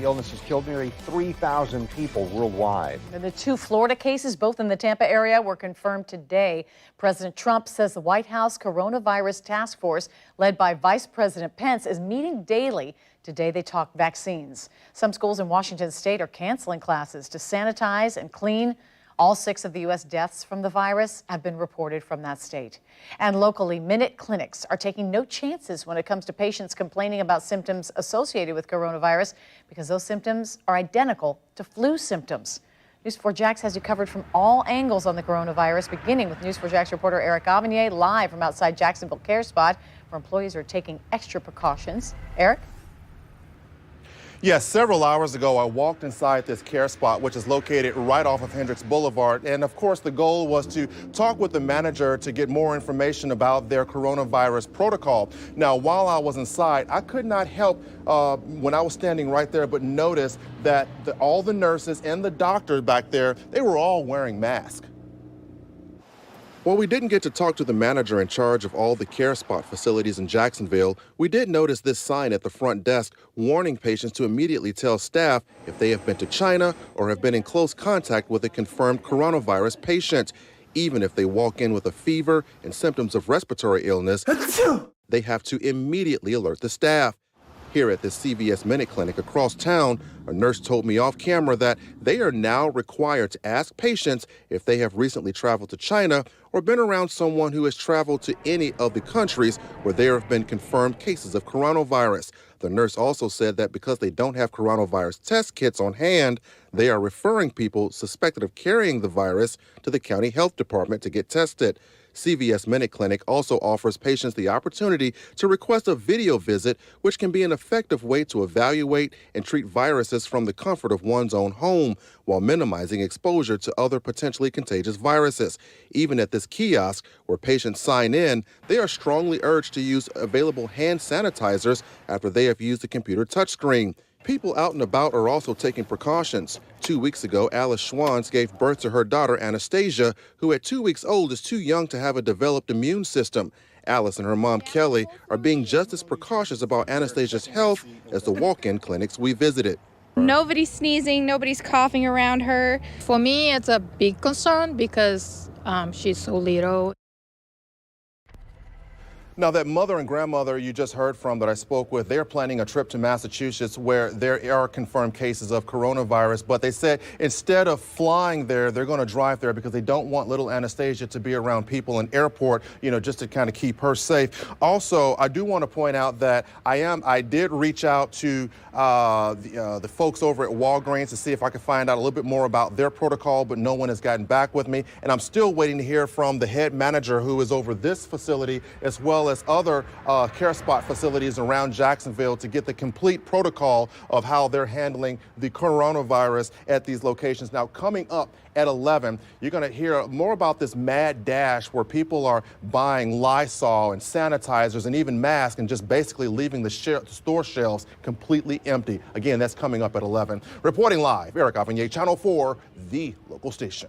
illness has killed nearly 3,000 people worldwide. And the 2 Florida cases, both in the Tampa area, were confirmed today. President Trump says the White House coronavirus task force, led by Vice President Pence, is meeting daily. Today they talk vaccines. Some schools in Washington state are canceling classes to sanitize and clean. All 6 of the U.S. deaths from the virus have been reported from that state. And locally, Minute clinics are taking no chances when it comes to patients complaining about symptoms associated with coronavirus because those symptoms are identical to flu symptoms. News 4 Jax has you covered from all angles on the coronavirus, beginning with News 4 Jax reporter Eric Avanier live from outside Jacksonville Care Spot, where employees are taking extra precautions. Eric? Yes, several hours ago, I walked inside this care spot, which is located right off of Hendricks Boulevard. And of course, the goal was to talk with the manager to get more information about their coronavirus protocol. Now, while I was inside, I could not help when I was standing right there, but notice that all the nurses and the doctor back there, they were all wearing masks. While we didn't get to talk to the manager in charge of all the care spot facilities in Jacksonville, we did notice this sign at the front desk warning patients to immediately tell staff if they have been to China or have been in close contact with a confirmed coronavirus patient. Even if they walk in with a fever and symptoms of respiratory illness, they have to immediately alert the staff. Here at this CVS Minute Clinic across town, a nurse told me off camera that they are now required to ask patients if they have recently traveled to China or been around someone who has traveled to any of the countries where there have been confirmed cases of coronavirus. The nurse also said that because they don't have coronavirus test kits on hand, they are referring people suspected of carrying the virus to the county health department to get tested. CVS Minute Clinic also offers patients the opportunity to request a video visit, which can be an effective way to evaluate and treat viruses from the comfort of one's own home while minimizing exposure to other potentially contagious viruses. Even at this kiosk where patients sign in, they are strongly urged to use available hand sanitizers after they have used the computer touchscreen. People out and about are also taking precautions. 2 weeks ago, Alice Schwans gave birth to her daughter, Anastasia, who at 2 weeks old is too young to have a developed immune system. Alice and her mom, Kelly, are being just as precautious about Anastasia's health as the walk-in clinics we visited. Nobody's sneezing, nobody's coughing around her. For me, it's a big concern because she's so little. Now, that mother and grandmother you just heard from that I spoke with, they're planning a trip to Massachusetts where there are confirmed cases of coronavirus. But they said instead of flying there, they're going to drive there because they don't want little Anastasia to be around people in airport, just to kind of keep her safe. Also, I do want to point out that I did reach out to the folks over at Walgreens to see if I could find out a little bit more about their protocol, but no one has gotten back with me. And I'm still waiting to hear from the head manager who is over this facility as well as other care spot facilities around Jacksonville to get the complete protocol of how they're handling the coronavirus at these locations. Now, coming up at 11, you're going to hear more about this mad dash where people are buying Lysol and sanitizers and even masks and just basically leaving the store shelves completely empty. Again, that's coming up at 11. Reporting live, Eric Avanier, Channel 4, the local station.